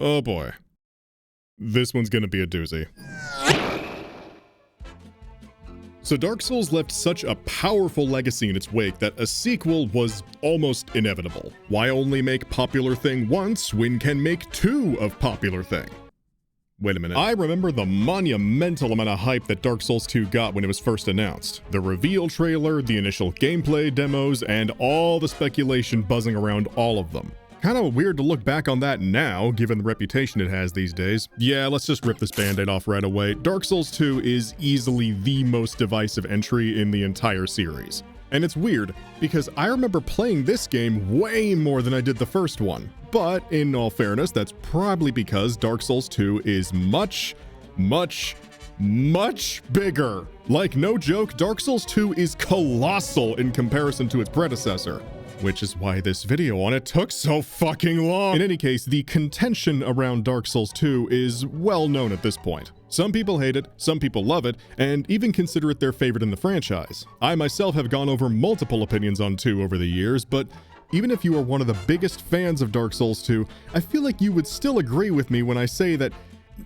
Oh boy. This one's gonna be a doozy. So Dark Souls left such a powerful legacy in its wake that a sequel was almost inevitable. Why only make popular thing once when can make two of popular thing? Wait a minute. I remember the monumental amount of hype that Dark Souls 2 got when it was first announced. The reveal trailer, the initial gameplay demos, and all the speculation buzzing around all of them. Kind of weird to look back on that now, given the reputation it has these days. Yeah, let's just rip this band-aid off right away. Dark Souls 2 is easily the most divisive entry in the entire series. And it's weird, because I remember playing this game way more than I did the first one. But in all fairness, that's probably because Dark Souls 2 is much bigger. Like, no joke, Dark Souls 2 is colossal in comparison to its predecessor. Which is why this video on it took so fucking long. In any case, the contention around Dark Souls 2 is well known at this point. Some people hate it, some people love it, and even consider it their favorite in the franchise. I myself have gone over multiple opinions on 2 over the years, but even if you are one of the biggest fans of Dark Souls 2, I feel like you would still agree with me when I say that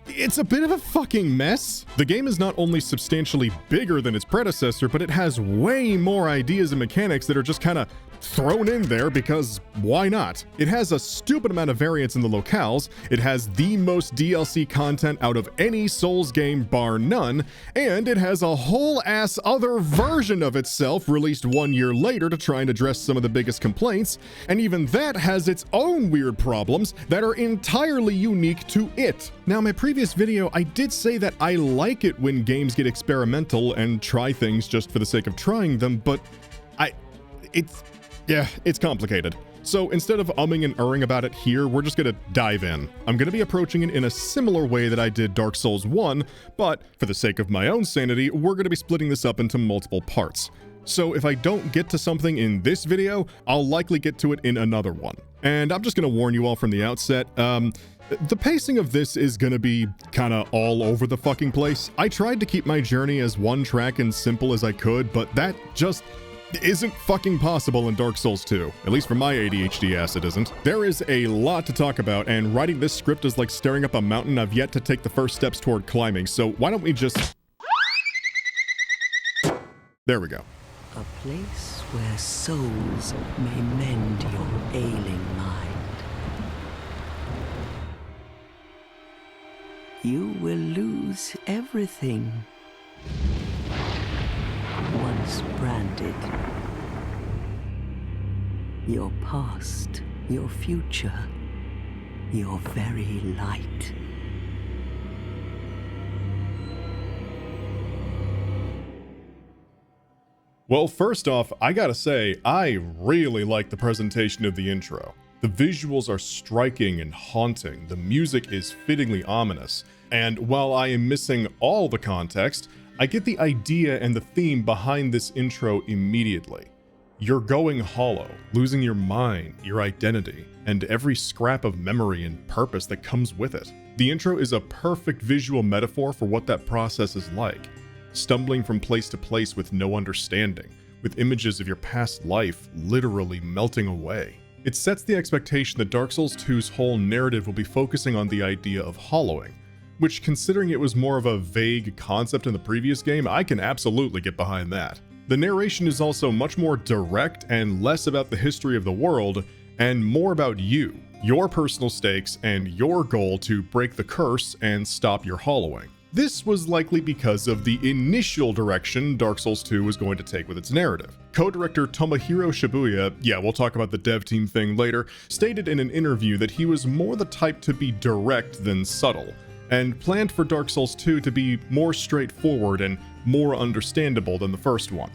it's a bit of a fucking mess. The game is not only substantially bigger than its predecessor, but it has way more ideas and mechanics that are just kind of thrown in there because why not? It has a stupid amount of variance in the locales, it has the most DLC content out of any Souls game bar none, and it has a whole ass other version of itself released 1 year later to try and address some of the biggest complaints, and even that has its own weird problems that are entirely unique to it. Now, my previous video, I did say that I like it when games get experimental and try things just for the sake of trying them, but it's complicated. So instead of umming and erring about it here, we're just gonna dive in. I'm gonna be approaching it in a similar way that I did Dark Souls 1, but for the sake of my own sanity, we're gonna be splitting this up into multiple parts. So if I don't get to something in this video, I'll likely get to it in another one. And I'm just gonna warn you all from the outset, the pacing of this is gonna be kinda all over the fucking place. I tried to keep my journey as one track and simple as I could, but that just isn't fucking possible in Dark Souls 2. At least for my ADHD ass, it isn't. There is a lot to talk about, and writing this script is like staring up a mountain I've yet to take the first steps toward climbing, so why don't we just... There we go. A place where souls may mend your ailing mind. You will lose everything. Once branded. Your past, your future, your very light. Well, first off, I gotta say, I really like the presentation of the intro. The visuals are striking and haunting, the music is fittingly ominous, and while I am missing all the context, I get the idea and the theme behind this intro immediately. You're going hollow, losing your mind, your identity, and every scrap of memory and purpose that comes with it. The intro is a perfect visual metaphor for what that process is like. Stumbling from place to place with no understanding, with images of your past life literally melting away. It sets the expectation that Dark Souls 2's whole narrative will be focusing on the idea of hollowing, which, considering it was more of a vague concept in the previous game, I can absolutely get behind that. The narration is also much more direct and less about the history of the world, and more about you, your personal stakes, and your goal to break the curse and stop your hollowing. This was likely because of the initial direction Dark Souls 2 was going to take with its narrative. Co-director Tomohiro Shibuya, yeah, we'll talk about the dev team thing later, stated in an interview that he was more the type to be direct than subtle, and planned for Dark Souls 2 to be more straightforward and more understandable than the first one.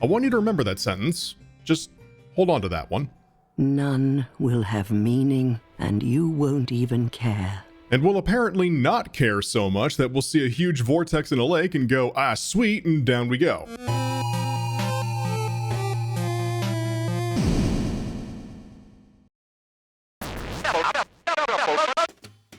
I want you to remember that sentence. Just hold on to that one. None will have meaning, and you won't even care. And we'll apparently not care so much that we'll see a huge vortex in a lake and go, ah, sweet, and down we go.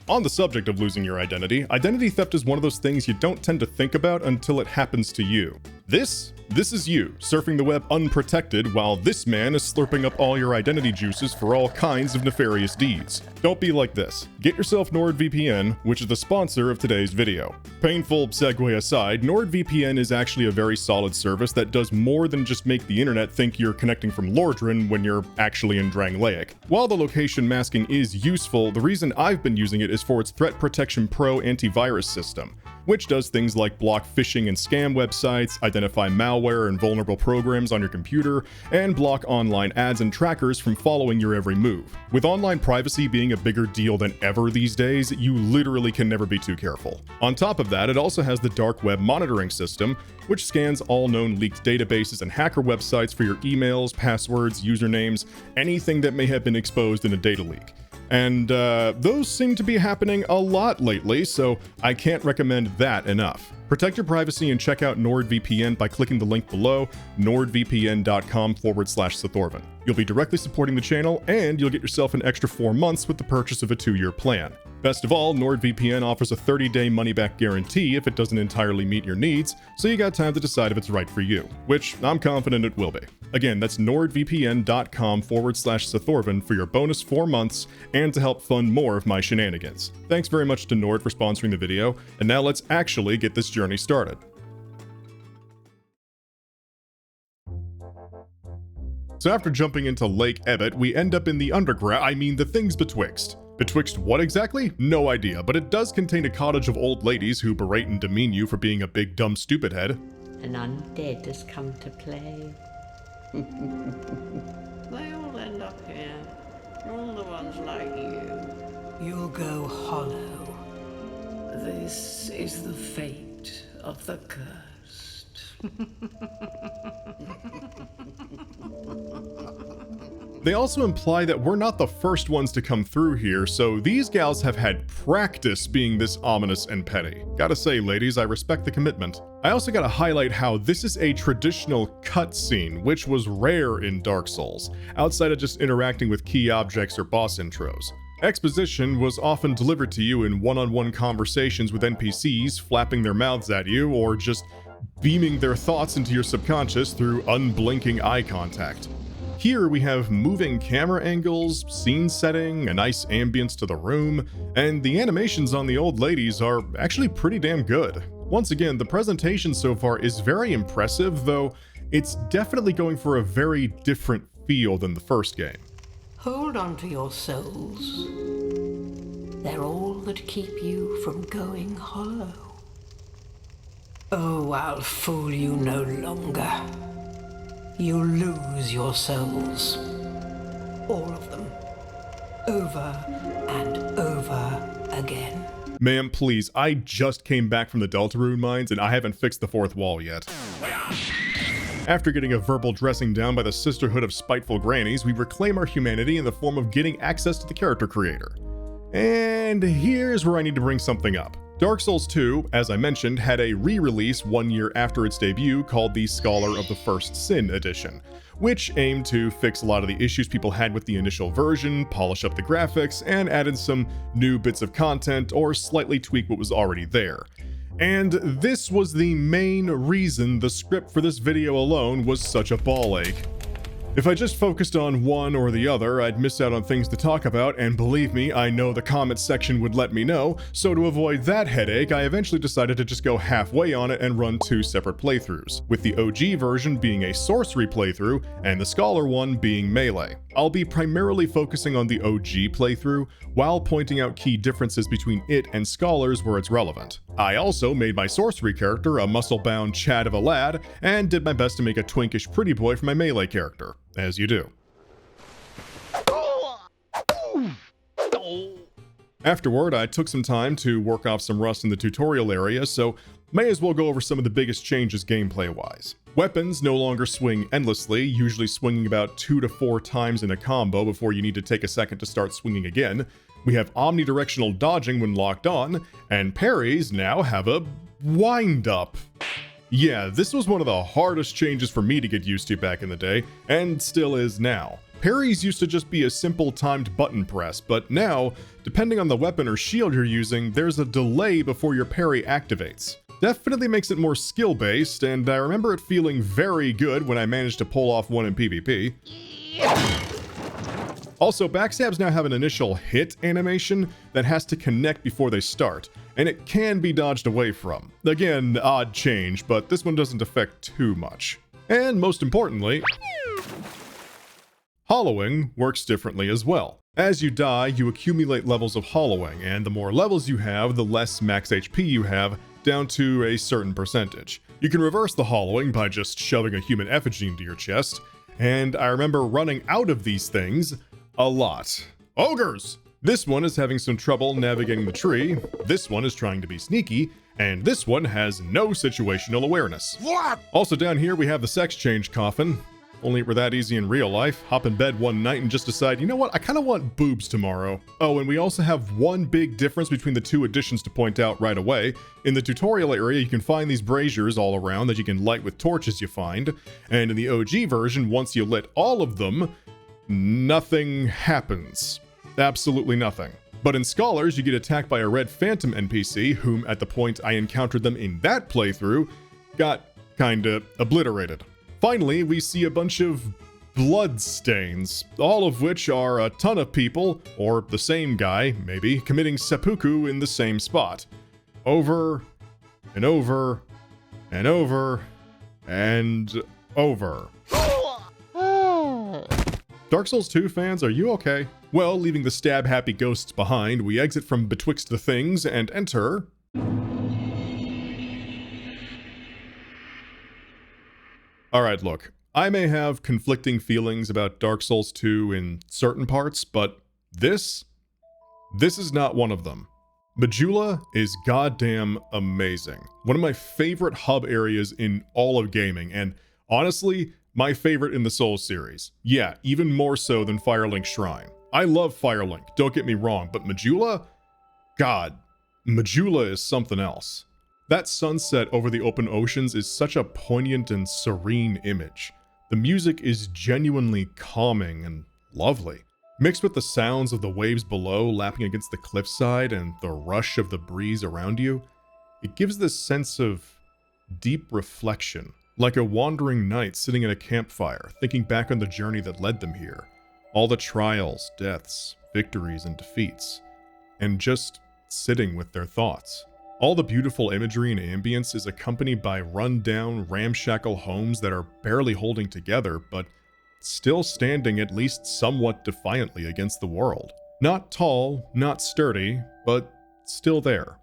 On the subject of losing your identity theft is one of those things you don't tend to think about until it happens to you. This This is you, surfing the web unprotected while this man is slurping up all your identity juices for all kinds of nefarious deeds. Don't be like this. Get yourself NordVPN, which is the sponsor of today's video. Painful segue aside, NordVPN is actually a very solid service that does more than just make the internet think you're connecting from Lordran when you're actually in Drangleic. While the location masking is useful, the reason I've been using it is for its Threat Protection Pro antivirus system, which does things like block phishing and scam websites, identify malware and vulnerable programs on your computer, and block online ads and trackers from following your every move. With online privacy being a bigger deal than ever these days, you literally can never be too careful. On top of that, it also has the dark web monitoring system, which scans all known leaked databases and hacker websites for your emails, passwords, usernames, anything that may have been exposed in a data leak. And those seem to be happening a lot lately, so I can't recommend that enough. Protect your privacy and check out NordVPN by clicking the link below, nordvpn.com/Sethorven. You'll be directly supporting the channel, and you'll get yourself an extra 4 months with the purchase of a 2-year plan. Best of all, NordVPN offers a 30-day money-back guarantee if it doesn't entirely meet your needs, so you got time to decide if it's right for you, which I'm confident it will be. Again, that's nordvpn.com/Sethorven for your bonus 4 months and to help fund more of my shenanigans. Thanks very much to Nord for sponsoring the video, and now let's actually get this journey started. So after jumping into Lake Ebbet, we end up in the underground, the things betwixt. Betwixt what exactly? No idea, but it does contain a cottage of old ladies who berate and demean you for being a big dumb stupid head. An undead has come to play. They all end up here. All the ones like you. You'll go hollow. This is the fate of the cursed. They also imply that we're not the first ones to come through here, so these gals have had practice being this ominous and petty. Gotta say, ladies, I respect the commitment. I also gotta highlight how this is a traditional cutscene, which was rare in Dark Souls, outside of just interacting with key objects or boss intros. Exposition was often delivered to you in one-on-one conversations with NPCs, flapping their mouths at you, or just beaming their thoughts into your subconscious through unblinking eye contact. Here we have moving camera angles, scene setting, a nice ambience to the room, and the animations on the old ladies are actually pretty damn good. Once again, the presentation so far is very impressive, though it's definitely going for a very different feel than the first game. Hold on to your souls. They're all that keep you from going hollow. Oh, I'll fool you no longer. You'll lose your souls. All of them. Over and over again. Ma'am, please, I just came back from the Deltarune mines and I haven't fixed the fourth wall yet. After getting a verbal dressing down by the Sisterhood of Spiteful Grannies, we reclaim our humanity in the form of getting access to the character creator. And here's where I need to bring something up. Dark Souls 2, as I mentioned, had a re-release 1 year after its debut called the Scholar of the First Sin Edition, which aimed to fix a lot of the issues people had with the initial version, polish up the graphics, and add in some new bits of content or slightly tweak what was already there. And this was the main reason the script for this video alone was such a ball ache. If I just focused on one or the other, I'd miss out on things to talk about, and believe me, I know the comments section would let me know, so to avoid that headache, I eventually decided to just go halfway on it and run 2 separate playthroughs, with the OG version being a sorcery playthrough, and the Scholar one being melee. I'll be primarily focusing on the OG playthrough, while pointing out key differences between it and Scholars where it's relevant. I also made my sorcery character a muscle-bound Chad of a lad, and did my best to make a twinkish pretty boy for my melee character, as you do. Afterward, I took some time to work off some rust in the tutorial area, so may as well go over some of the biggest changes gameplay-wise. Weapons no longer swing endlessly, usually swinging about 2 to 4 times in a combo before you need to take a second to start swinging again. We have omnidirectional dodging when locked on, and parries now have a wind-up. Yeah, this was one of the hardest changes for me to get used to back in the day, and still is now. Parries used to just be a simple timed button press, but now, depending on the weapon or shield you're using, there's a delay before your parry activates. Definitely makes it more skill-based, and I remember it feeling very good when I managed to pull off one in PvP. Also, backstabs now have an initial hit animation that has to connect before they start, and it can be dodged away from. Again, odd change, but this one doesn't affect too much. And most importantly, hollowing works differently as well. As you die, you accumulate levels of hollowing, and the more levels you have, the less max HP you have, down to a certain percentage. You can reverse the hollowing by just shoving a human effigy into your chest, and I remember running out of these things a lot. Ogres! This one is having some trouble navigating the tree, this one is trying to be sneaky, and this one has no situational awareness. What? Also down here we have the sex change coffin. Only it were that easy in real life. Hop in bed one night and just decide, you know what, I kind of want boobs tomorrow. Oh, and we also have one big difference between the two editions to point out right away. In the tutorial area, you can find these braziers all around that you can light with torches you find. And in the OG version, once you lit all of them, nothing happens. Absolutely nothing. But in Scholars, you get attacked by a red phantom NPC, whom at the point I encountered them in that playthrough, got kinda obliterated. Finally, we see a bunch of blood stains, all of which are a ton of people, or the same guy, maybe, committing seppuku in the same spot. Over, and over, and over, and over. Dark Souls 2 fans, are you okay? Well, leaving the stab-happy ghosts behind, we exit from betwixt the things and enter... Alright, look, I may have conflicting feelings about Dark Souls 2 in certain parts, but this is not one of them. Majula is goddamn amazing. One of my favorite hub areas in all of gaming, and honestly, my favorite in the Souls series. Yeah, even more so than Firelink Shrine. I love Firelink, don't get me wrong, but Majula? God, Majula is something else. That sunset over the open oceans is such a poignant and serene image. The music is genuinely calming and lovely. Mixed with the sounds of the waves below lapping against the cliffside and the rush of the breeze around you, it gives this sense of deep reflection, like a wandering knight sitting at a campfire, thinking back on the journey that led them here. All the trials, deaths, victories, and defeats, and just sitting with their thoughts. All the beautiful imagery and ambience is accompanied by run-down, ramshackle homes that are barely holding together, but still standing at least somewhat defiantly against the world. Not tall, not sturdy, but still there.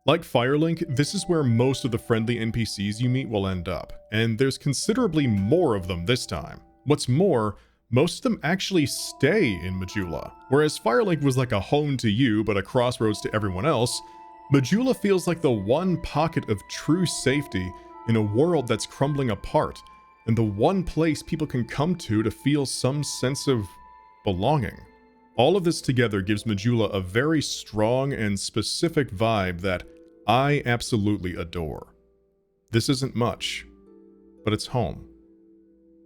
Like Firelink, this is where most of the friendly NPCs you meet will end up, and there's considerably more of them this time. What's more, most of them actually stay in Majula. Whereas Firelink was like a home to you, but a crossroads to everyone else, Majula feels like the one pocket of true safety in a world that's crumbling apart, and the one place people can come to feel some sense of belonging. All of this together gives Majula a very strong and specific vibe that I absolutely adore. This isn't much, but it's home,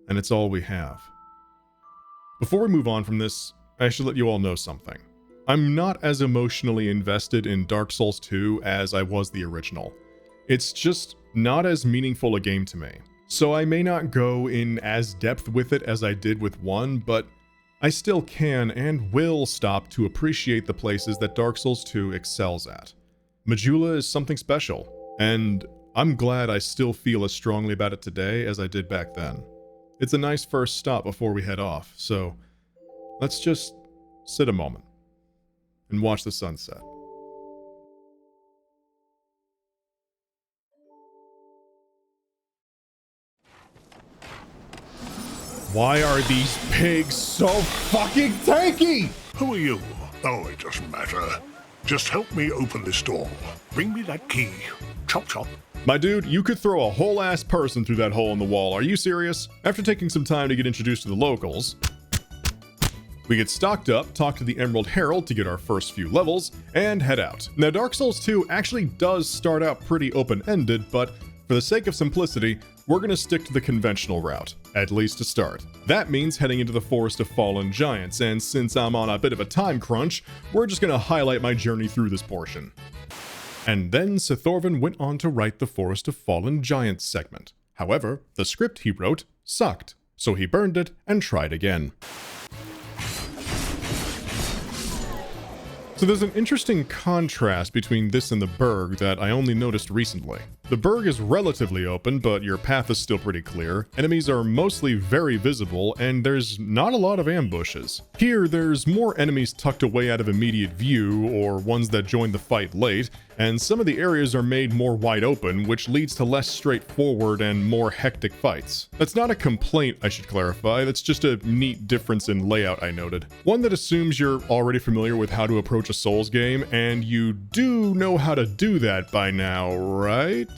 and it's all we have. Before we move on from this, I should let you all know something. I'm not as emotionally invested in Dark Souls 2 as I was the original. It's just not as meaningful a game to me. So I may not go in as depth with it as I did with 1, but I still can and will stop to appreciate the places that Dark Souls 2 excels at. Majula is something special, and I'm glad I still feel as strongly about it today as I did back then. It's a nice first stop before we head off, so let's just sit a moment and watch the sunset. Why are these pigs so fucking tanky? Who are you? Oh, it doesn't matter. Just help me open this door. Bring me that key. Chop chop. My dude, you could throw a whole ass person through that hole in the wall. Are you serious? After taking some time to get introduced to the locals, we get stocked up, talk to the Emerald Herald to get our first few levels, and head out. Now, Dark Souls 2 actually does start out pretty open-ended, but for the sake of simplicity, we're gonna stick to the conventional route, at least to start. That means heading into the Forest of Fallen Giants, and since I'm on a bit of a time crunch, we're just gonna highlight my journey through this portion. And then Sethorven went on to write the Forest of Fallen Giants segment. However, the script he wrote sucked, so he burned it and tried again. So there's an interesting contrast between this and the Berg that I only noticed recently. The Berg is relatively open, but your path is still pretty clear. Enemies are mostly very visible, and there's not a lot of ambushes. Here, there's more enemies tucked away out of immediate view, or ones that join the fight late, and some of the areas are made more wide open, which leads to less straightforward and more hectic fights. That's not a complaint, I should clarify, that's just a neat difference in layout I noted. One that assumes you're already familiar with how to approach a Souls game, and you do know how to do that by now, right?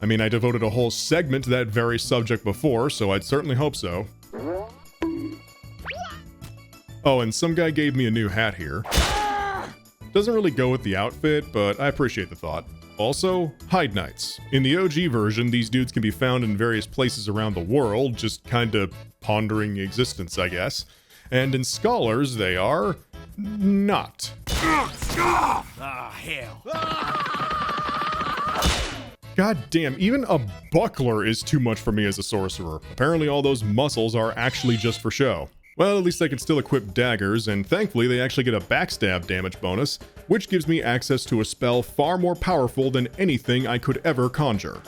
I mean, I devoted a whole segment to that very subject before, so I'd certainly hope so. Oh, and some guy gave me a new hat here. Doesn't really go with the outfit, but I appreciate the thought. Also, Hide Knights. In the OG version, these dudes can be found in various places around the world, just kinda pondering existence, I guess. And in Scholars, they are... not. Ah, hell. God damn, even a buckler is too much for me as a sorcerer. Apparently all those muscles are actually just for show. Well, at least I can still equip daggers, and thankfully they actually get a backstab damage bonus, which gives me access to a spell far more powerful than anything I could ever conjure.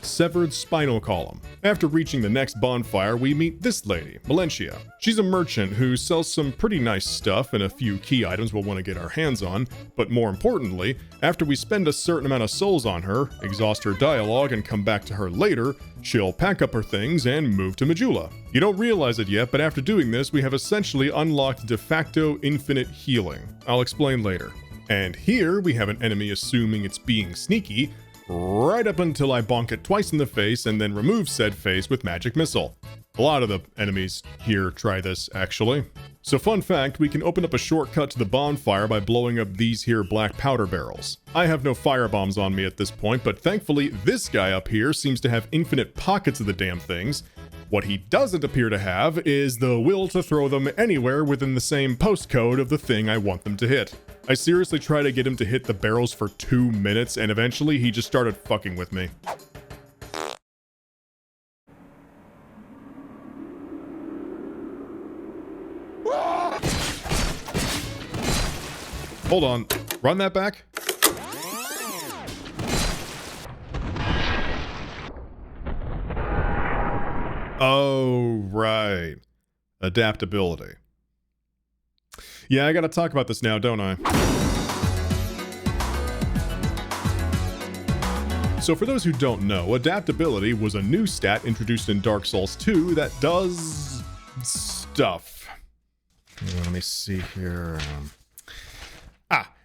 Severed Spinal Column. After reaching the next bonfire, we meet this lady, Melentia. She's a merchant who sells some pretty nice stuff and a few key items we'll want to get our hands on, but more importantly, after we spend a certain amount of souls on her, exhaust her dialogue, and come back to her later, she'll pack up her things and move to Majula. You don't realize it yet, but after doing this, we have essentially unlocked de facto infinite healing. I'll explain later. And here we have an enemy assuming it's being sneaky, right up until I bonk it twice in the face and then remove said face with magic missile. A lot of the enemies here try this, actually. So fun fact, we can open up a shortcut to the bonfire by blowing up these here black powder barrels. I have no firebombs on me at this point, but thankfully this guy up here seems to have infinite pockets of the damn things. What he doesn't appear to have is the will to throw them anywhere within the same postcode of the thing I want them to hit. I seriously tried to get him to hit the barrels for 2 minutes, and eventually he just started fucking with me. Hold on, run that back? Oh, right. Adaptability. Yeah, I gotta talk about this now, don't I? So for those who don't know, adaptability was a new stat introduced in Dark Souls 2 that does... stuff. Let me see here.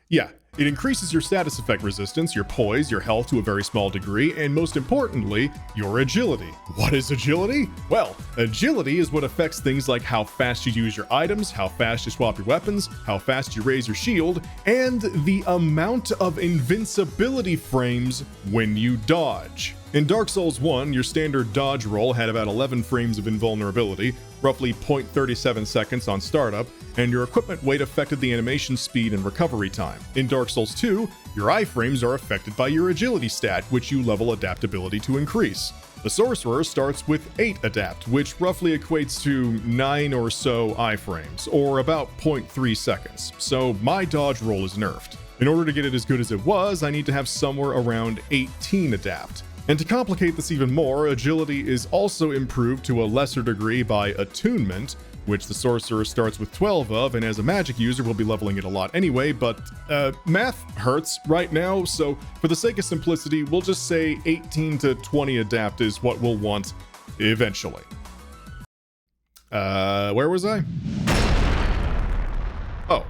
Yeah. It increases your status effect resistance, your poise, your health to a very small degree, and most importantly, your agility. What is agility? Well, agility is what affects things like how fast you use your items, how fast you swap your weapons, how fast you raise your shield, and the amount of invincibility frames when you dodge. In Dark Souls 1, your standard dodge roll had about 11 frames of invulnerability, roughly 0.37 seconds on startup, and your equipment weight affected the animation speed and recovery time. In Dark Souls 2, your iframes are affected by your agility stat, which you level adaptability to increase. The sorcerer starts with 8 adapt, which roughly equates to 9 or so iframes, or about 0.3 seconds, so my dodge roll is nerfed. In order to get it as good as it was, I need to have somewhere around 18 adapt. And to complicate this even more, agility is also improved to a lesser degree by attunement, which the sorcerer starts with 12 of, and as a magic user we'll be leveling it a lot anyway, but math hurts right now, so for the sake of simplicity, we'll just say 18 to 20 adapt is what we'll want eventually. Where was I? Oh.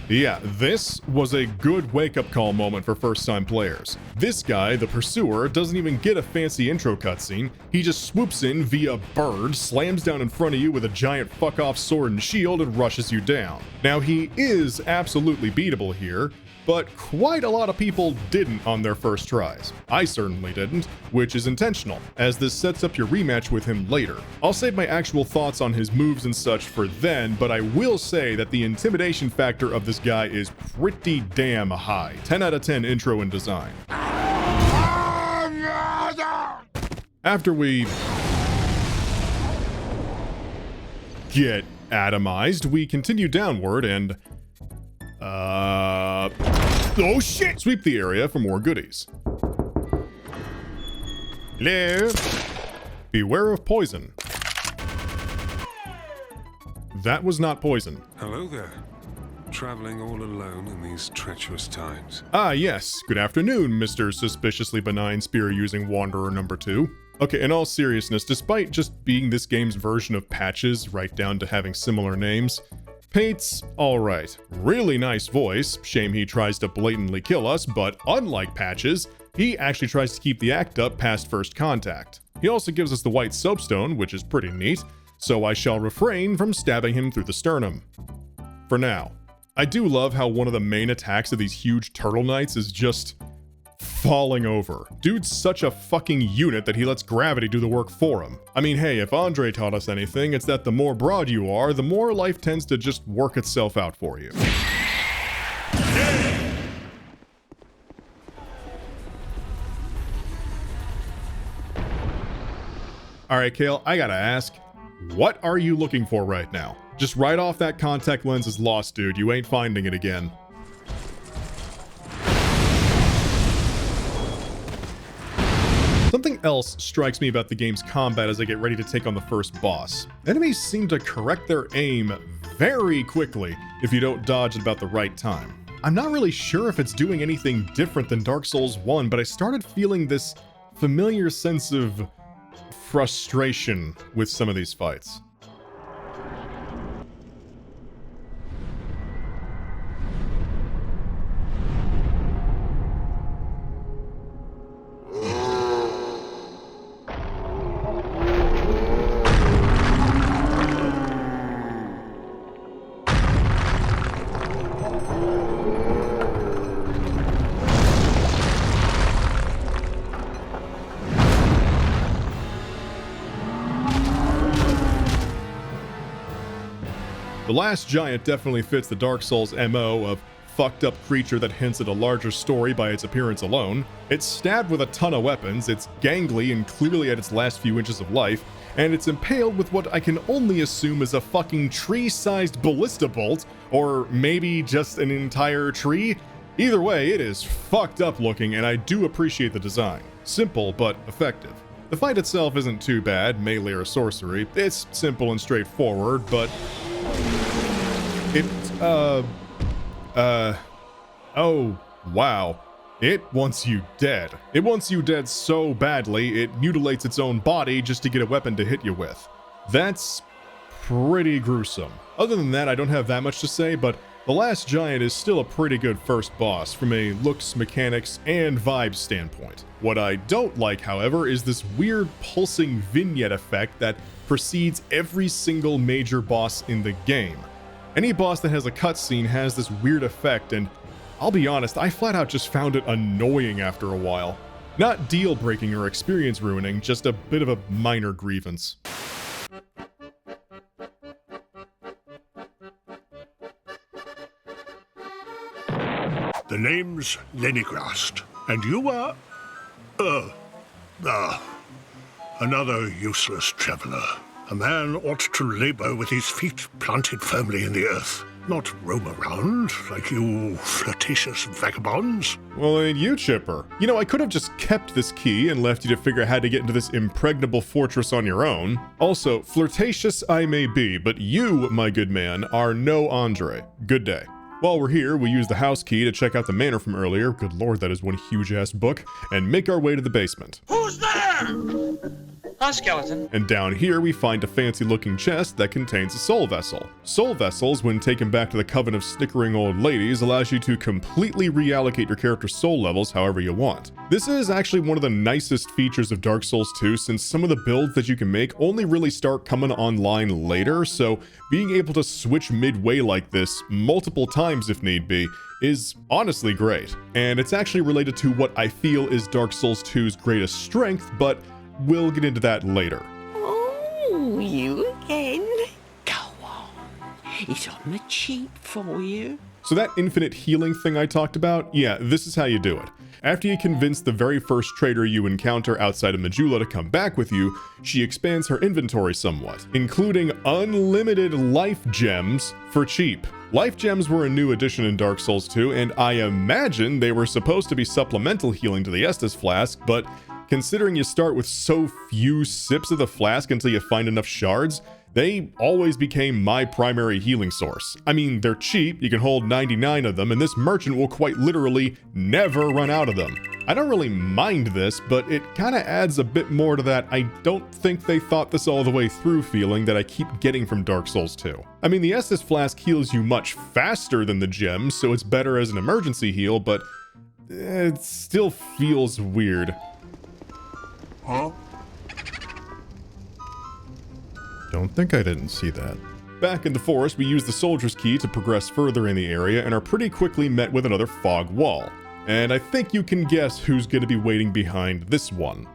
Yeah, this was a good wake-up call moment for first-time players. This guy, the Pursuer, doesn't even get a fancy intro cutscene. He just swoops in via bird, slams down in front of you with a giant fuck-off sword and shield, and rushes you down. Now, he is absolutely beatable here, but quite a lot of people didn't on their first tries. I certainly didn't, which is intentional, as this sets up your rematch with him later. I'll save my actual thoughts on his moves and such for then, but I will say that the intimidation factor of this guy is pretty damn high. 10 out of 10 intro and design. After we get atomized, we continue downward and oh shit! Sweep the area for more goodies. Hello? Beware of poison. That was not poison. Hello there. Traveling all alone in these treacherous times. Ah yes, good afternoon, Mr. Suspiciously Benign Spear-using Wanderer number 2. Okay, in all seriousness, despite just being this game's version of Patches, right down to having similar names, Pate's alright. Really nice voice, shame he tries to blatantly kill us, but unlike Patches, he actually tries to keep the act up past first contact. He also gives us the white soapstone, which is pretty neat, so I shall refrain from stabbing him through the sternum. For now. I do love how one of the main attacks of these huge turtle knights is just falling over. Dude's such a fucking unit that he lets gravity do the work for him. I mean, hey, if Andre taught us anything, it's that the more broad you are, the more life tends to just work itself out for you. Alright, Kale, I gotta ask, what are you looking for right now? Just right off that contact lens is lost, dude. You ain't finding it again. Something else strikes me about the game's combat as I get ready to take on the first boss. Enemies seem to correct their aim very quickly if you don't dodge at about the right time. I'm not really sure if it's doing anything different than Dark Souls 1, but I started feeling this familiar sense of frustration with some of these fights. The last giant definitely fits the Dark Souls MO of fucked up creature that hints at a larger story by its appearance alone. It's stabbed with a ton of weapons, it's gangly and clearly at its last few inches of life, and it's impaled with what I can only assume is a fucking tree-sized ballista bolt, or maybe just an entire tree. Either way, it is fucked up looking, and I do appreciate the design. Simple, but effective. The fight itself isn't too bad, melee or sorcery. It's simple and straightforward, but oh, wow. It wants you dead. It wants you dead so badly, it mutilates its own body just to get a weapon to hit you with. That's pretty gruesome. Other than that, I don't have that much to say, but the last giant is still a pretty good first boss from a looks, mechanics, and vibes standpoint. What I don't like, however, is this weird pulsing vignette effect that precedes every single major boss in the game. Any boss that has a cutscene has this weird effect, and I'll be honest, I flat out just found it annoying after a while. Not deal breaking or experience ruining, just a bit of a minor grievance. The name's Lenigrast, and you are... another useless traveler. A man ought to labor with his feet planted firmly in the earth, not roam around like you flirtatious vagabonds. Well, ain't you chipper? You know, I could have just kept this key and left you to figure out how to get into this impregnable fortress on your own. Also, flirtatious I may be, but you, my good man, are no Andre. Good day. While we're here, we use the house key to check out the manor from earlier, good lord that is one huge ass book, and make our way to the basement. Who's there? Hi, skeleton. And down here we find a fancy looking chest that contains a soul vessel. Soul vessels, when taken back to the coven of snickering old ladies, allows you to completely reallocate your character's soul levels however you want. This is actually one of the nicest features of Dark Souls 2, since some of the builds that you can make only really start coming online later, so being able to switch midway like this multiple times if need be is honestly great. And it's actually related to what I feel is Dark Souls 2's greatest strength, but we'll get into that later. Oh, you again? Go on. It's on the cheap for you. So that infinite healing thing I talked about, yeah, this is how you do it. After you convince the very first trader you encounter outside of Majula to come back with you, she expands her inventory somewhat, including unlimited life gems for cheap. Life gems were a new addition in Dark Souls 2, and I imagine they were supposed to be supplemental healing to the Estus flask, but considering you start with so few sips of the flask until you find enough shards, they always became my primary healing source. I mean, they're cheap, you can hold 99 of them, and this merchant will quite literally never run out of them. I don't really mind this, but it kinda adds a bit more to that I don't think they thought this all the way through feeling that I keep getting from Dark Souls 2. I mean, the Estus flask heals you much faster than the gems, so it's better as an emergency heal, but it still feels weird. Huh? Don't think I didn't see that. Back in the forest, we use the soldier's key to progress further in the area and are pretty quickly met with another fog wall. And I think you can guess who's going to be waiting behind this one.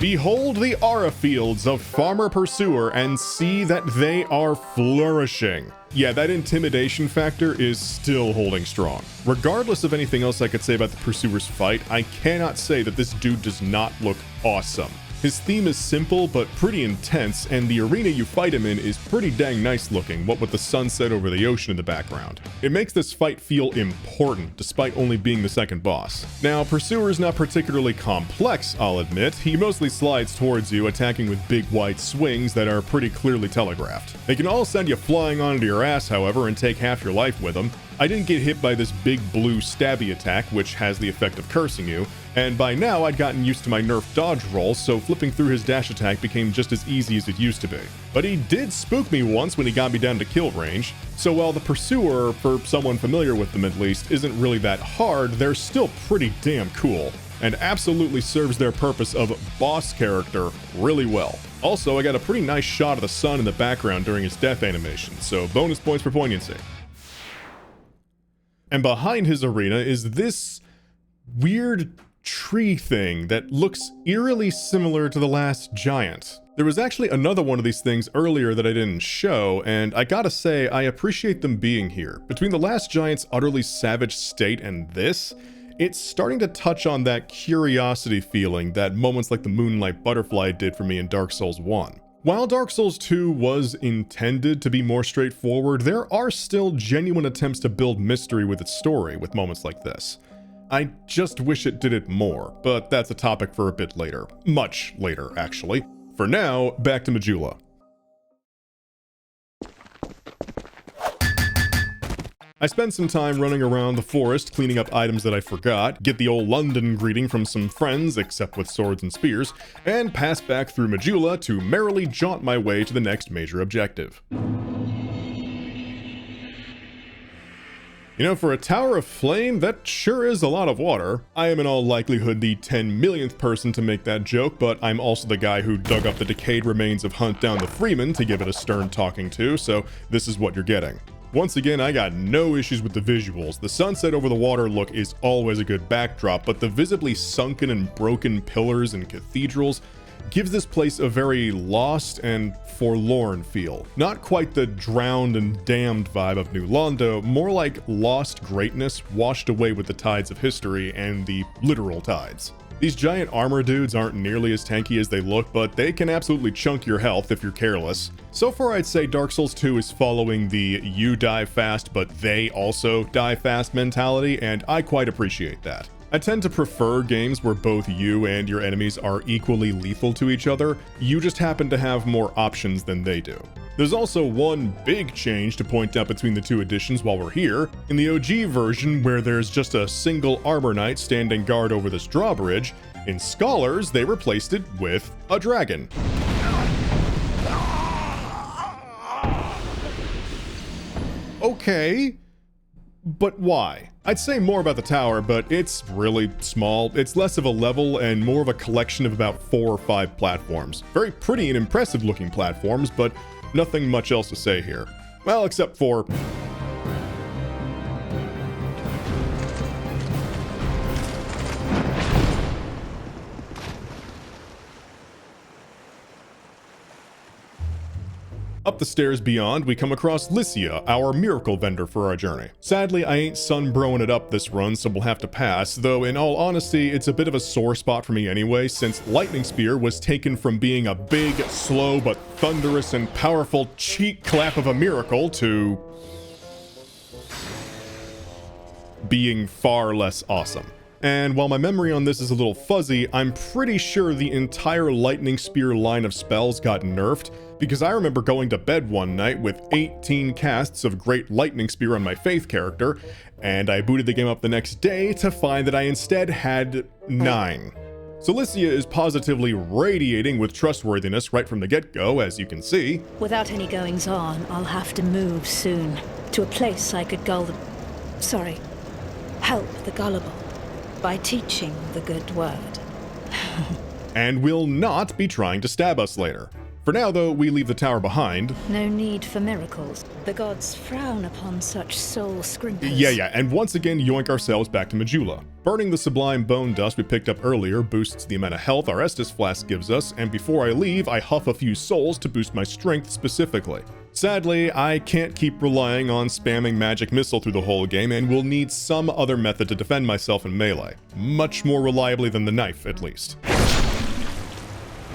Behold the Aura fields of Farmer Pursuer and see that they are flourishing. Yeah, that intimidation factor is still holding strong. Regardless of anything else I could say about the Pursuer's fight, I cannot say that this dude does not look awesome. His theme is simple but pretty intense, and the arena you fight him in is pretty dang nice looking, what with the sunset over the ocean in the background. It makes this fight feel important, despite only being the second boss. Now, Pursuer is not particularly complex, I'll admit. He mostly slides towards you, attacking with big wide swings that are pretty clearly telegraphed. They can all send you flying onto your ass, however, and take half your life with them. I didn't get hit by this big blue stabby attack, which has the effect of cursing you, and by now I'd gotten used to my nerf dodge roll, so flipping through his dash attack became just as easy as it used to be. But he did spook me once when he got me down to kill range, so while the Pursuer, for someone familiar with them at least, isn't really that hard, they're still pretty damn cool, and absolutely serves their purpose of boss character really well. Also, I got a pretty nice shot of the sun in the background during his death animation, so bonus points for poignancy. And behind his arena is this weird tree thing that looks eerily similar to the last giant. There was actually another one of these things earlier that I didn't show, and I gotta say, I appreciate them being here. Between the last giant's utterly savage state and this, it's starting to touch on that curiosity feeling that moments like the Moonlight Butterfly did for me in Dark Souls 1. While Dark Souls 2 was intended to be more straightforward, there are still genuine attempts to build mystery with its story with moments like this. I just wish it did it more, but that's a topic for a bit later. Much later, actually. For now, back to Majula. I spent some time running around the forest, cleaning up items that I forgot, get the old London greeting from some friends, except with swords and spears, and pass back through Majula to merrily jaunt my way to the next major objective. You know, for a tower of flame, that sure is a lot of water. I am in all likelihood the 10 millionth person to make that joke, but I'm also the guy who dug up the decayed remains of Hunt Down the Freeman to give it a stern talking to, so this is what you're getting. Once again, I got no issues with the visuals. The sunset over the water look is always a good backdrop, but the visibly sunken and broken pillars and cathedrals gives this place a very lost and forlorn feel. Not quite the drowned and damned vibe of New Londo, more like lost greatness washed away with the tides of history and the literal tides. These giant armor dudes aren't nearly as tanky as they look, but they can absolutely chunk your health if you're careless. So far, I'd say Dark Souls 2 is following the you die fast, but they also die fast mentality, and I quite appreciate that. I tend to prefer games where both you and your enemies are equally lethal to each other. You just happen to have more options than they do. There's also one big change to point out between the two editions while we're here. In the OG version, where there's just a single armor knight standing guard over this drawbridge, in Scholars, they replaced it with a dragon. Okay, but why? I'd say more about the tower, but it's really small. It's less of a level and more of a collection of about 4 or 5 platforms. Very pretty and impressive looking platforms, but nothing much else to say here. Well, except for... Up the stairs beyond, we come across Lycia, our miracle vendor for our journey. Sadly, I ain't sunbrowing it up this run, so we'll have to pass, though in all honesty, it's a bit of a sore spot for me anyway, since Lightning Spear was taken from being a big, slow, but thunderous and powerful cheek clap of a miracle to... being far less awesome. And while my memory on this is a little fuzzy, I'm pretty sure the entire Lightning Spear line of spells got nerfed, because I remember going to bed one night with 18 casts of Great Lightning Spear on my Faith character, and I booted the game up the next day to find that I instead had 9. So Lycia is positively radiating with trustworthiness right from the get-go, as you can see. Without any goings-on, I'll have to move soon, to a place I could help the gullible, by teaching the good word. And will not be trying to stab us later. For now, though, we leave the tower behind. No need for miracles. The gods frown upon such soul scrimpers. Yeah, and once again yoink ourselves back to Majula. Burning the sublime bone dust we picked up earlier boosts the amount of health our Estus flask gives us, and before I leave, I huff a few souls to boost my strength specifically. Sadly, I can't keep relying on spamming magic missile through the whole game, and will need some other method to defend myself in melee. Much more reliably than the knife, at least.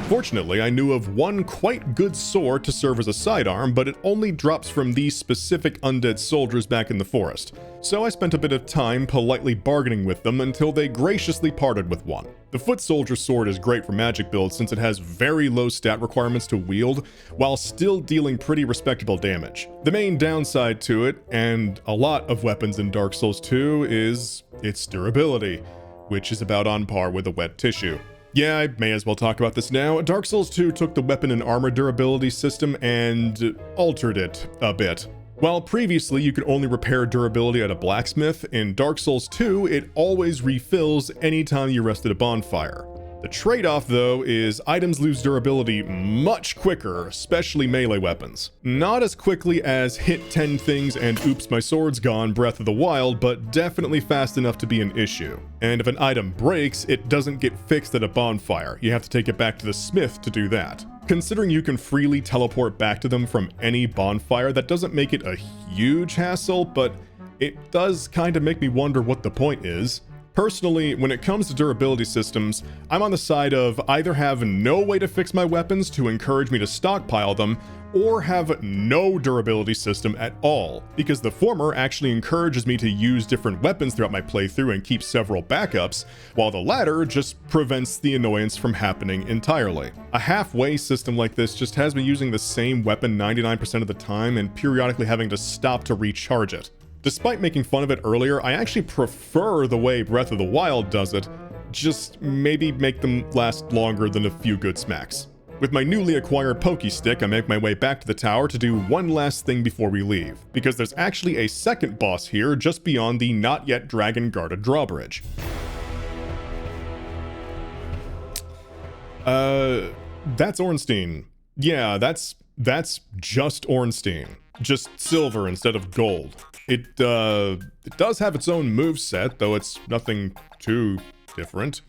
Fortunately, I knew of one quite good sword to serve as a sidearm, but it only drops from these specific undead soldiers back in the forest. So I spent a bit of time politely bargaining with them until they graciously parted with one. The foot soldier sword is great for magic builds since it has very low stat requirements to wield, while still dealing pretty respectable damage. The main downside to it, and a lot of weapons in Dark Souls 2, is its durability, which is about on par with a wet tissue. Yeah, I may as well talk about this now. Dark Souls 2 took the weapon and armor durability system and altered it a bit. While previously you could only repair durability at a blacksmith, in Dark Souls 2 it always refills anytime you rest at a bonfire. The trade-off, though, is items lose durability much quicker, especially melee weapons. Not as quickly as hit 10 things and oops my sword's gone Breath of the Wild, but definitely fast enough to be an issue. And if an item breaks, it doesn't get fixed at a bonfire. You have to take it back to the smith to do that. Considering you can freely teleport back to them from any bonfire, that doesn't make it a huge hassle, but it does kind of make me wonder what the point is. Personally, when it comes to durability systems, I'm on the side of either have no way to fix my weapons to encourage me to stockpile them, or have no durability system at all, because the former actually encourages me to use different weapons throughout my playthrough and keep several backups, while the latter just prevents the annoyance from happening entirely. A halfway system like this just has me using the same weapon 99% of the time and periodically having to stop to recharge it. Despite making fun of it earlier, I actually prefer the way Breath of the Wild does it, just maybe make them last longer than a few good smacks. With my newly acquired Pokey Stick, I make my way back to the tower to do one last thing before we leave, because there's actually a second boss here just beyond the not yet dragon guarded drawbridge. That's Ornstein. Yeah, that's just Ornstein. Just silver instead of gold. It does have its own moveset, though it's nothing too different.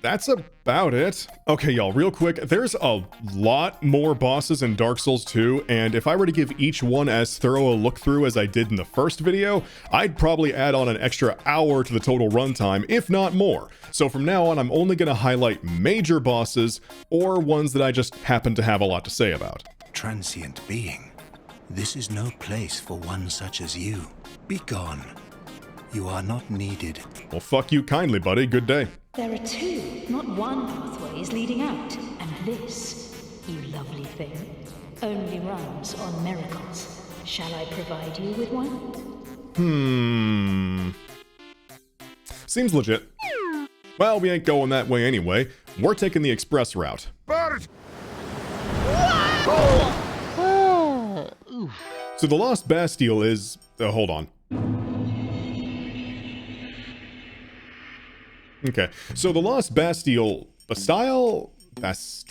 that's about it. Okay, y'all, real quick, there's a lot more bosses in Dark Souls 2, and if I were to give each one as thorough a look through as I did in the first video, I'd probably add on an extra hour to the total runtime, if not more. So from now on, I'm only going to highlight major bosses, or ones that I just happen to have a lot to say about. Transient being, this is no place for one such as you. Be gone. You are not needed. Well, fuck you kindly, buddy. Good day. There are two, not one pathways leading out. And this, you lovely thing, only runs on miracles. Shall I provide you with one? Seems legit. Well, we ain't going that way anyway. We're taking the express route. So the Lost Bastille is... hold on. Okay, so the Lost Bastille... Bastille? Las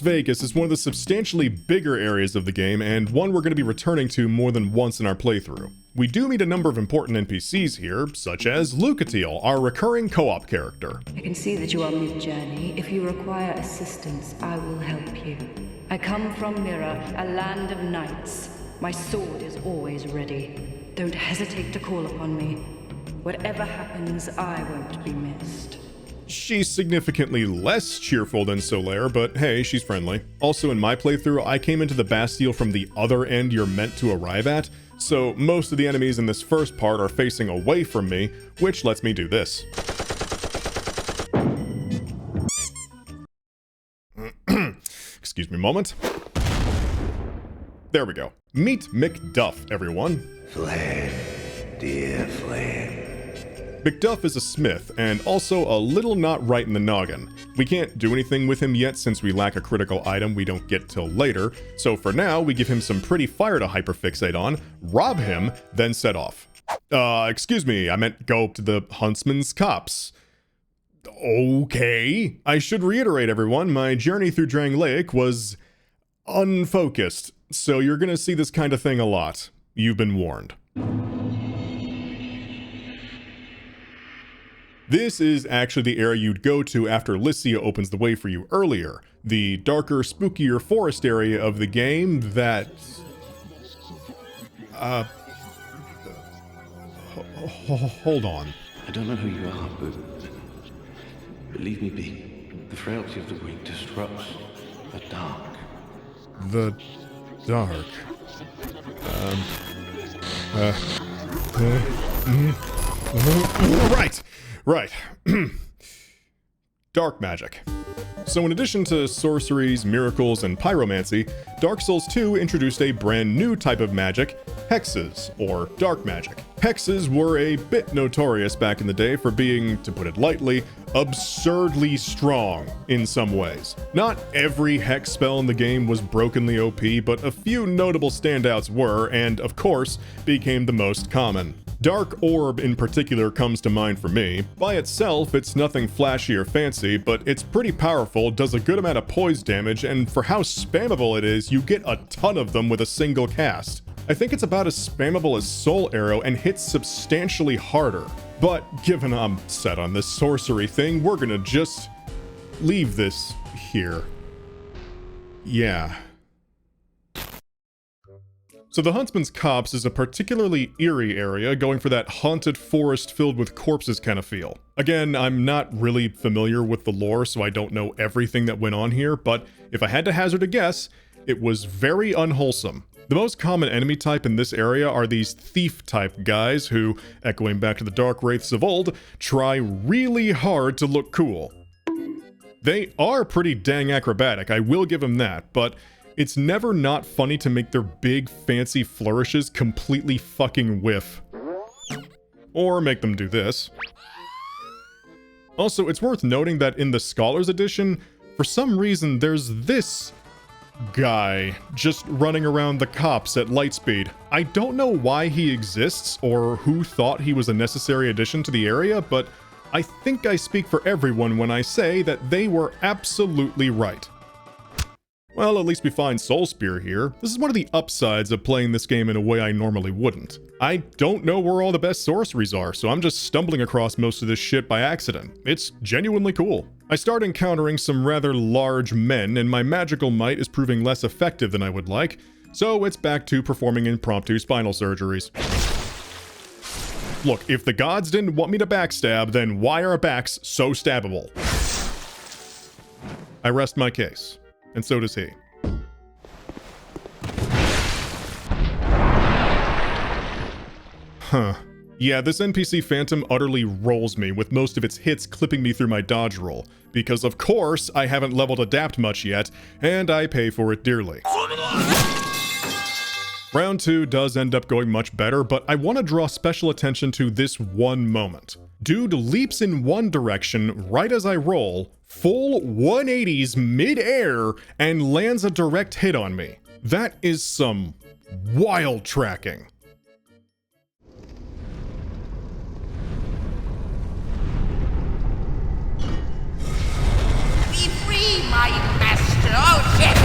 Vegas is one of the substantially bigger areas of the game, and one we're going to be returning to more than once in our playthrough. We do meet a number of important NPCs here, such as Lucatiel, our recurring co-op character. I can see that you are mid-journey. If you require assistance, I will help you. I come from Mira, a land of knights. My sword is always ready. Don't hesitate to call upon me. Whatever happens, I won't be missed. She's significantly less cheerful than Solaire, but hey, she's friendly. Also, in my playthrough, I came into the Bastille from the other end you're meant to arrive at, so most of the enemies in this first part are facing away from me, which lets me do this. Excuse me a moment. There we go. Meet Macduff, everyone. Flame, dear flame. Macduff is a smith, and also a little not right in the noggin. We can't do anything with him yet since we lack a critical item we don't get till later, so for now we give him some pretty fire to hyperfixate on, rob him, then set off. Excuse me, I meant go to the Huntsman's Copse. Okay. I should reiterate, everyone, my journey through Drang Lake was unfocused, so you're gonna see this kind of thing a lot. You've been warned. This is actually the area you'd go to after Lycia opens the way for you earlier. The darker, spookier forest area of the game that... hold on. I don't know who you are, but leave me be. The frailty of the weak disrupts the dark. The dark. Right. Dark magic. So in addition to sorceries, miracles, and pyromancy, Dark Souls 2 introduced a brand new type of magic, hexes, or dark magic. Hexes were a bit notorious back in the day for being, to put it lightly, absurdly strong in some ways. Not every hex spell in the game was brokenly OP, but a few notable standouts were, and of course, became the most common. Dark Orb in particular comes to mind for me. By itself, it's nothing flashy or fancy, but it's pretty powerful, does a good amount of poise damage, and for how spammable it is, you get a ton of them with a single cast. I think it's about as spammable as Soul Arrow and hits substantially harder. But given I'm set on this sorcery thing, we're gonna just leave this here. Yeah. So the Huntsman's Copse is a particularly eerie area, going for that haunted forest filled with corpses kind of feel. Again, I'm not really familiar with the lore, so I don't know everything that went on here, but if I had to hazard a guess, it was very unwholesome. The most common enemy type in this area are these thief-type guys who, echoing back to the Dark Wraiths of old, try really hard to look cool. They are pretty dang acrobatic, I will give them that, but it's never not funny to make their big, fancy flourishes completely fucking whiff. Or make them do this. Also, it's worth noting that in the Scholars Edition, for some reason there's this guy just running around the copse at lightspeed. I don't know why he exists or who thought he was a necessary addition to the area, but I think I speak for everyone when I say that they were absolutely right. Well, at least we find Soul Spear here. This is one of the upsides of playing this game in a way I normally wouldn't. I don't know where all the best sorceries are, so I'm just stumbling across most of this shit by accident. It's genuinely cool. I start encountering some rather large men, and my magical might is proving less effective than I would like, so it's back to performing impromptu spinal surgeries. Look, if the gods didn't want me to backstab, then why are backs so stabbable? I rest my case. And so does he. Huh. Yeah, this NPC Phantom utterly rolls me, with most of its hits clipping me through my dodge roll. Because of course, I haven't leveled Adapt much yet, and I pay for it dearly. Round 2 does end up going much better, but I want to draw special attention to this one moment. Dude leaps in one direction right as I roll, full 180s mid-air, and lands a direct hit on me. That is some wild tracking. Be free, my master! Oh, shit!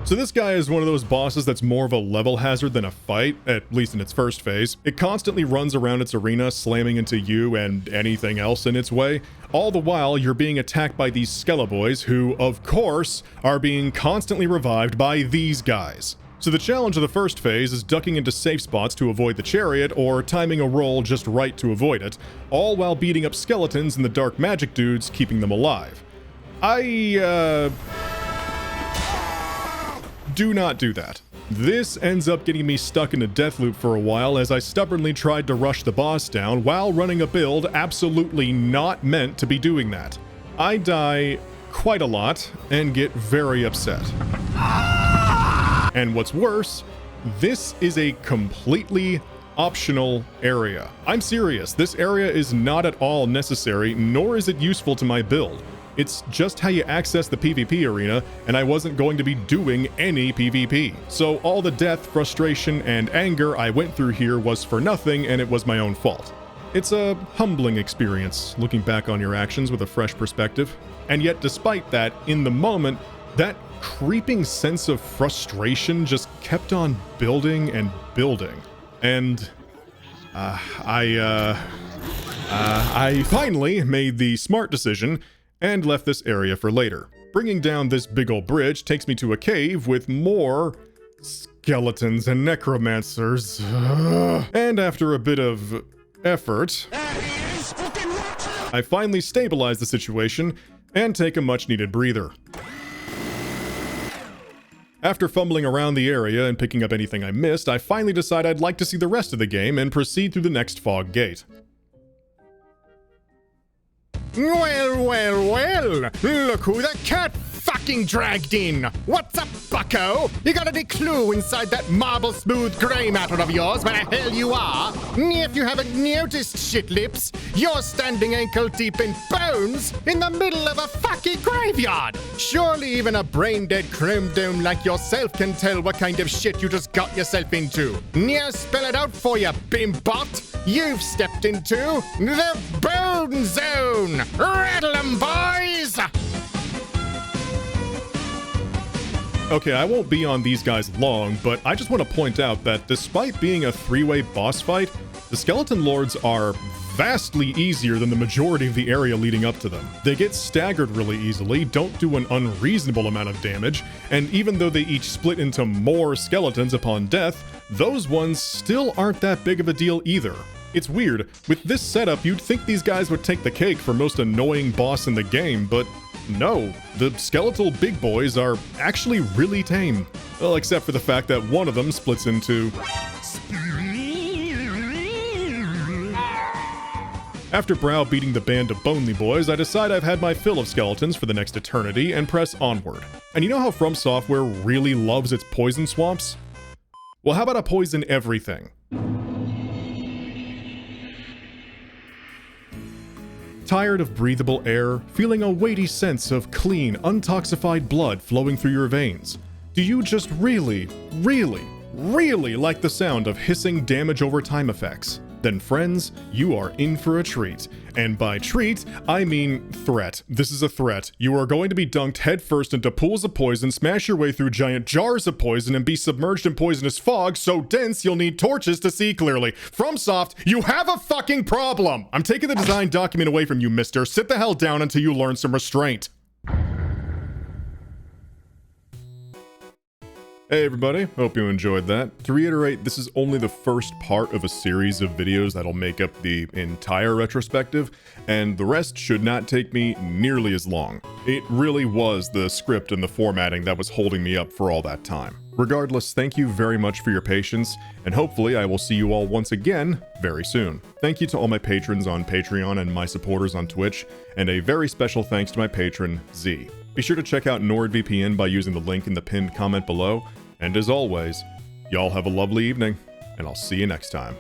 So this guy is one of those bosses that's more of a level hazard than a fight, at least in its first phase. It constantly runs around its arena, slamming into you and anything else in its way. All the while, you're being attacked by these Skeleboys, who, of course, are being constantly revived by these guys. So the challenge of the first phase is ducking into safe spots to avoid the chariot, or timing a roll just right to avoid it, all while beating up skeletons and the dark magic dudes, keeping them alive. Do not do that. This ends up getting me stuck in a death loop for a while as I stubbornly tried to rush the boss down while running a build absolutely not meant to be doing that. I die quite a lot and get very upset. And what's worse, this is a completely optional area. I'm serious, this area is not at all necessary, nor is it useful to my build. It's just how you access the PvP arena, and I wasn't going to be doing any PvP. So all the death, frustration, and anger I went through here was for nothing, and it was my own fault. It's a humbling experience, looking back on your actions with a fresh perspective. And yet, despite that, in the moment, that creeping sense of frustration just kept on building and building. And I finally made the smart decision and left this area for later. Bringing down this big ol' bridge takes me to a cave with more skeletons and necromancers. And after a bit of effort, I finally stabilize the situation and take a much needed breather. After fumbling around the area and picking up anything I missed, I finally decide I'd like to see the rest of the game and proceed through the next fog gate. Well, look who the cat fucking dragged in. What's up, bucko? You got any clue inside that marble smooth grey matter of yours where the hell you are? If you haven't noticed, shit lips, you're standing ankle deep in bones in the middle of a fucking graveyard. Surely even a brain-dead chrome dome like yourself can tell what kind of shit you just got yourself into. Spell it out for you, bimbot. You've stepped into the Bone Zone. Rattle 'em, boys! Okay, I won't be on these guys long, but I just want to point out that despite being a three-way boss fight, the Skeleton Lords are vastly easier than the majority of the area leading up to them. They get staggered really easily, don't do an unreasonable amount of damage, and even though they each split into more skeletons upon death, those ones still aren't that big of a deal either. It's weird, with this setup you'd think these guys would take the cake for most annoying boss in the game, but no, the skeletal big boys are actually really tame. Well, except for the fact that one of them splits into... After browbeating the band of Bonely Boys, I decide I've had my fill of skeletons for the next eternity and press onward. And you know how From Software really loves its poison swamps? Well, how about I poison everything? Tired of breathable air, feeling a weighty sense of clean, untoxified blood flowing through your veins? Do you just really like the sound of hissing damage over time effects? then friends, you are in for a treat. And by treat, I mean threat. This is a threat. You are going to be dunked headfirst into pools of poison, smash your way through giant jars of poison, and be submerged in poisonous fog so dense you'll need torches to see clearly. FromSoft, you have a fucking problem! I'm taking the design document away from you, mister. Sit the hell down until you learn some restraint. Hey everybody, hope you enjoyed that. To reiterate, this is only the first part of a series of videos that'll make up the entire retrospective, and the rest should not take me nearly as long. It really was the script and the formatting that was holding me up for all that time. Regardless, thank you very much for your patience, and hopefully I will see you all once again very soon. Thank you to all my patrons on Patreon and my supporters on Twitch, and a very special thanks to my patron, Z. Be sure to check out NordVPN by using the link in the pinned comment below, and as always, y'all have a lovely evening, and I'll see you next time.